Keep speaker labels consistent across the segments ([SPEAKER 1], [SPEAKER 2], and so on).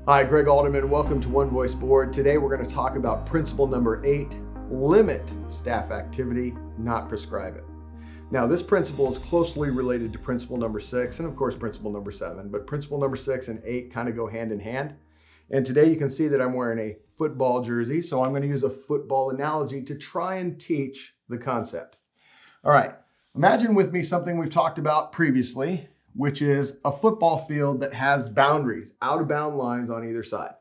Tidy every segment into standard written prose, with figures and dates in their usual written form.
[SPEAKER 1] Hi, Greg Alderman. Welcome to One Voice Board. Today we're going to talk about principle number 8, limit staff activity, not prescribe it. Now, this principle is closely related to principle number 6 and of course principle number 7, but principle number 6 and 8 kind of go hand in hand. And today you can see that I'm wearing a football jersey, so I'm going to use a football analogy to try and teach the concept. All right, imagine with me something we've talked about previously, which is a football field that has boundaries, out-of-bound lines on either side.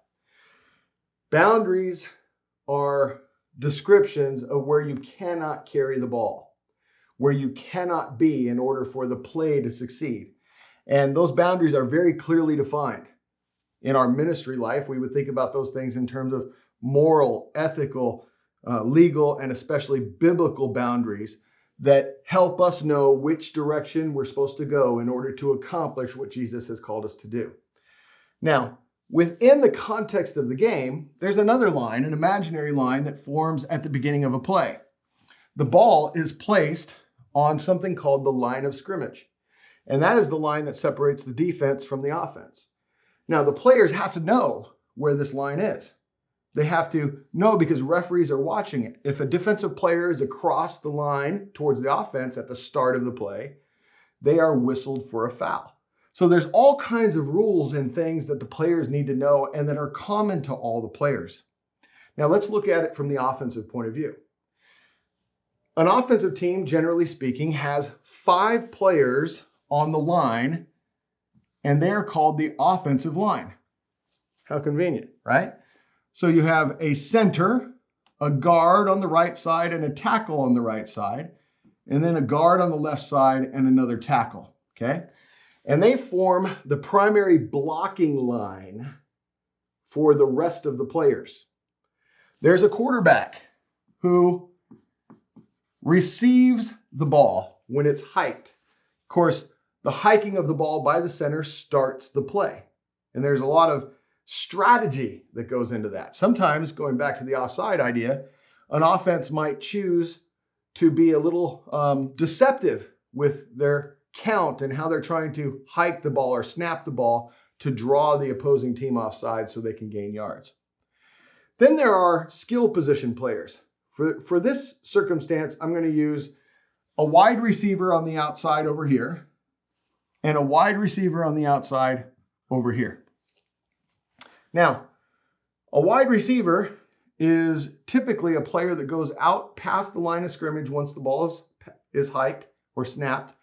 [SPEAKER 1] Boundaries are descriptions of where you cannot carry the ball, where you cannot be in order for the play to succeed. And those boundaries are very clearly defined. In our ministry life, we would think about those things in terms of moral, ethical, legal, and especially biblical boundaries that help us know which direction we're supposed to go in order to accomplish what Jesus has called us to do. Now, within the context of the game, there's another line, an imaginary line that forms at the beginning of a play. The ball is placed on something called the line of scrimmage, and that is the line that separates the defense from the offense. Now, the players have to know where this line is. They have to know because referees are watching it. If a defensive player is across the line towards the offense at the start of the play, they are whistled for a foul. So there's all kinds of rules and things that the players need to know and that are common to all the players. Now let's look at it from the offensive point of view. An offensive team, generally speaking, has 5 players on the line, and they are called the offensive line. How convenient, right? So you have a center, a guard on the right side, and a tackle on the right side, and then a guard on the left side and another tackle, okay? And they form the primary blocking line for the rest of the players. There's a quarterback who receives the ball when it's hiked. Of course, the hiking of the ball by the center starts the play. And there's a lot of strategy that goes into that. Sometimes, going back to the offside idea, an offense might choose to be a little deceptive with their count and how they're trying to hike the ball or snap the ball to draw the opposing team offside so they can gain yards. Then there are skill position players. For this circumstance, I'm going to use a wide receiver on the outside over here and a wide receiver on the outside over here. Now, a wide receiver is typically a player that goes out past the line of scrimmage once the ball is hiked or snapped,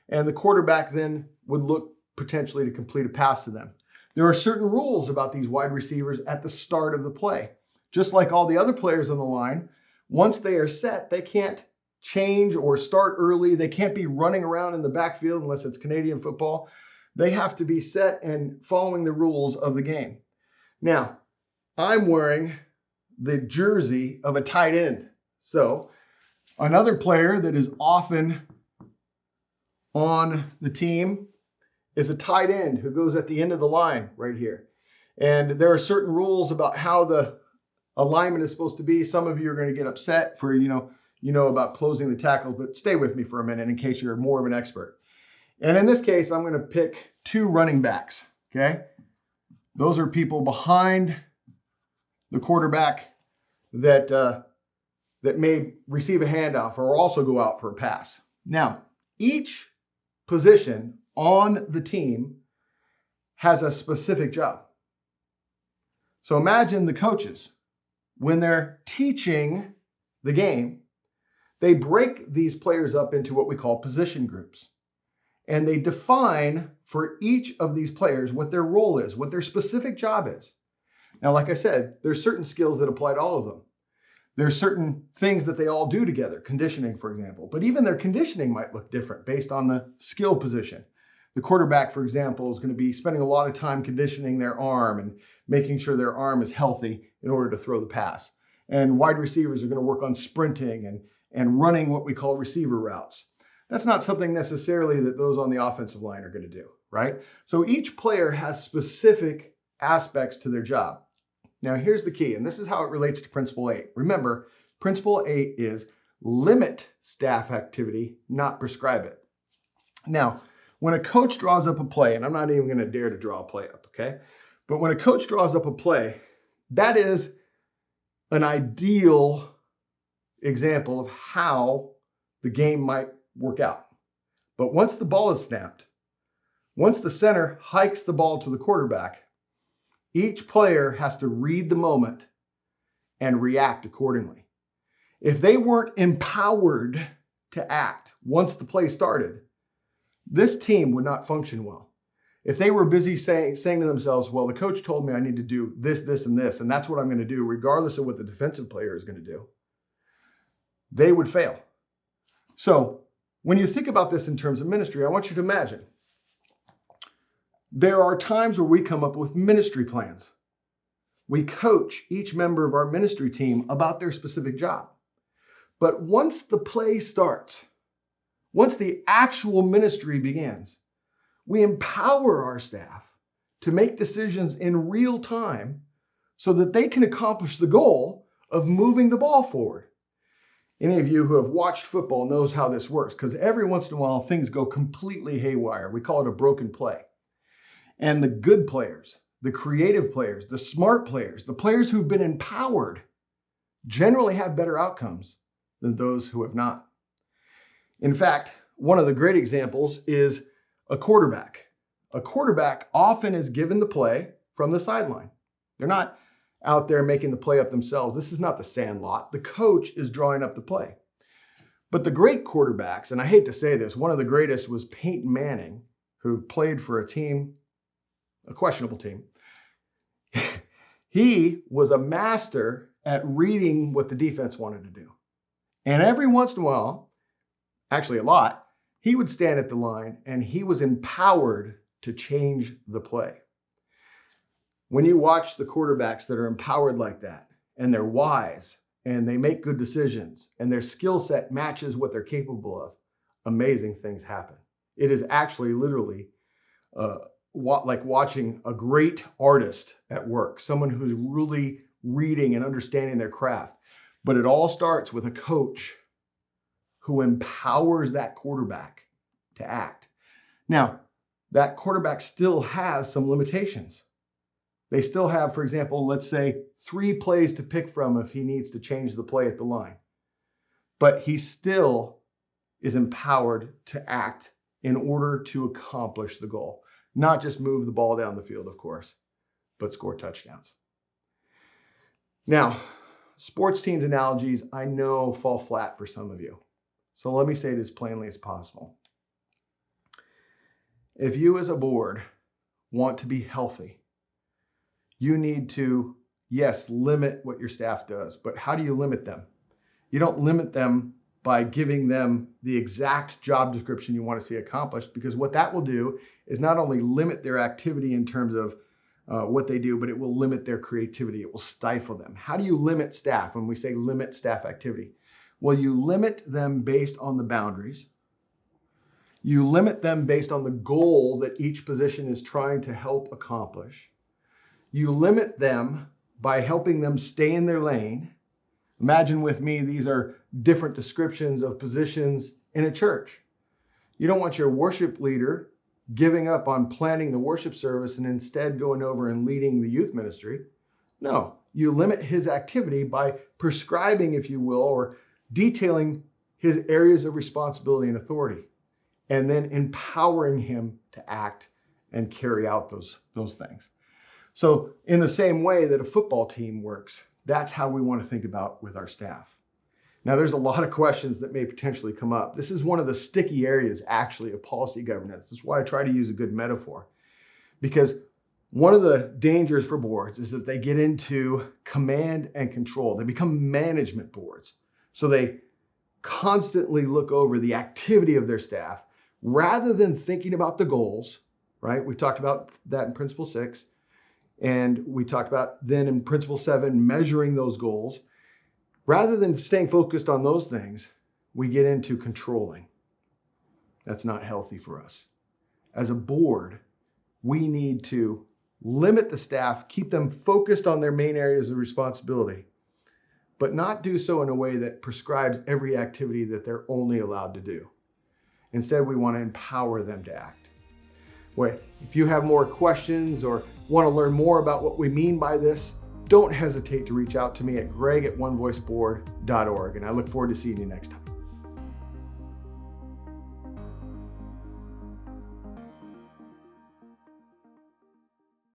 [SPEAKER 1] and the quarterback then would look potentially to complete a pass to them. There are certain rules about these wide receivers at the start of the play. Just like all the other players on the line, once they are set, they can't change or start early. They can't be running around in the backfield unless it's Canadian football. They have to be set and following the rules of the game. Now, I'm wearing the jersey of a tight end. So another player that is often on the team is a tight end who goes at the end of the line right here. And there are certain rules about how the alignment is supposed to be. Some of you are going to get upset for, you know about closing the tackle, but stay with me for a minute in case you're more of an expert. And in this case, I'm going to pick 2 running backs, okay? Those are people behind the quarterback that may receive a handoff or also go out for a pass. Now, each position on the team has a specific job. So imagine the coaches, when they're teaching the game, they break these players up into what we call position groups. And they define for each of these players what their role is, what their specific job is. Now, like I said, there's certain skills that apply to all of them. There's certain things that they all do together, conditioning, for example. But even their conditioning might look different based on the skill position. The quarterback, for example, is going to be spending a lot of time conditioning their arm and making sure their arm is healthy in order to throw the pass. And wide receivers are going to work on sprinting and running what we call receiver routes. That's not something necessarily that those on the offensive line are going to do, right? So each player has specific aspects to their job. Now, here's the key, and this is how it relates to Principle 8. Remember, Principle 8 is limit staff activity, not prescribe it. Now, when a coach draws up a play, and I'm not even going to dare to draw a play up, okay? But when a coach draws up a play, that is an ideal example of how the game might work out. But once the ball is snapped, once the center hikes the ball to the quarterback, each player has to read the moment and react accordingly. If they weren't empowered to act once the play started, this team would not function well. If they were busy saying to themselves, well, the coach told me I need to do this, this, and this, and that's what I'm going to do, regardless of what the defensive player is going to do, they would fail. So when you think about this in terms of ministry, I want you to imagine there are times where we come up with ministry plans. We coach each member of our ministry team about their specific job. But once the play starts, once the actual ministry begins, we empower our staff to make decisions in real time so that they can accomplish the goal of moving the ball forward. Any of you who have watched football knows how this works, because every once in a while things go completely haywire. We call it a broken play. And the good players, the creative players, the smart players, the players who've been empowered generally have better outcomes than those who have not. In fact, one of the great examples is a quarterback. A quarterback often is given the play from the sideline. They're not out there making the play up themselves. This is not the Sandlot. The coach is drawing up the play. But the great quarterbacks, and I hate to say this, one of the greatest was Peyton Manning, who played for a team, a questionable team. He was a master at reading what the defense wanted to do. And every once in a while, actually a lot, he would stand at the line and he was empowered to change the play. When you watch the quarterbacks that are empowered like that, and they're wise, and they make good decisions, and their skill set matches what they're capable of, amazing things happen. It is actually literally like watching a great artist at work, someone who's really reading and understanding their craft. But it all starts with a coach who empowers that quarterback to act. Now, that quarterback still has some limitations. They still have, for example, let's say 3 plays to pick from if he needs to change the play at the line. But he still is empowered to act in order to accomplish the goal. Not just move the ball down the field, of course, but score touchdowns. Now, sports teams analogies I know fall flat for some of you. So let me say it as plainly as possible. If you as a board want to be healthy, you need to, yes, limit what your staff does, but how do you limit them? You don't limit them by giving them the exact job description you want to see accomplished, because what that will do is not only limit their activity in terms of what they do, but it will limit their creativity. It will stifle them. How do you limit staff when we say limit staff activity? Well, you limit them based on the boundaries. You limit them based on the goal that each position is trying to help accomplish. You limit them by helping them stay in their lane. Imagine with me, these are different descriptions of positions in a church. You don't want your worship leader giving up on planning the worship service and instead going over and leading the youth ministry. No, you limit his activity by prescribing, if you will, or detailing his areas of responsibility and authority, and then empowering him to act and carry out those things. So in the same way that a football team works, that's how we want to think about with our staff. Now, there's a lot of questions that may potentially come up. This is one of the sticky areas, actually, of policy governance. That's why I try to use a good metaphor. Because one of the dangers for boards is that they get into command and control. They become management boards. So they constantly look over the activity of their staff rather than thinking about the goals, right? We talked about that in Principle 6. And we talked about then in Principle 7, measuring those goals. Rather than staying focused on those things, we get into controlling. That's not healthy for us. As a board, we need to limit the staff, keep them focused on their main areas of responsibility, but not do so in a way that prescribes every activity that they're only allowed to do. Instead, we want to empower them to act. Wait, if you have more questions or want to learn more about what we mean by this, don't hesitate to reach out to me at greg@onevoiceboard.org, and I look forward to seeing you next time.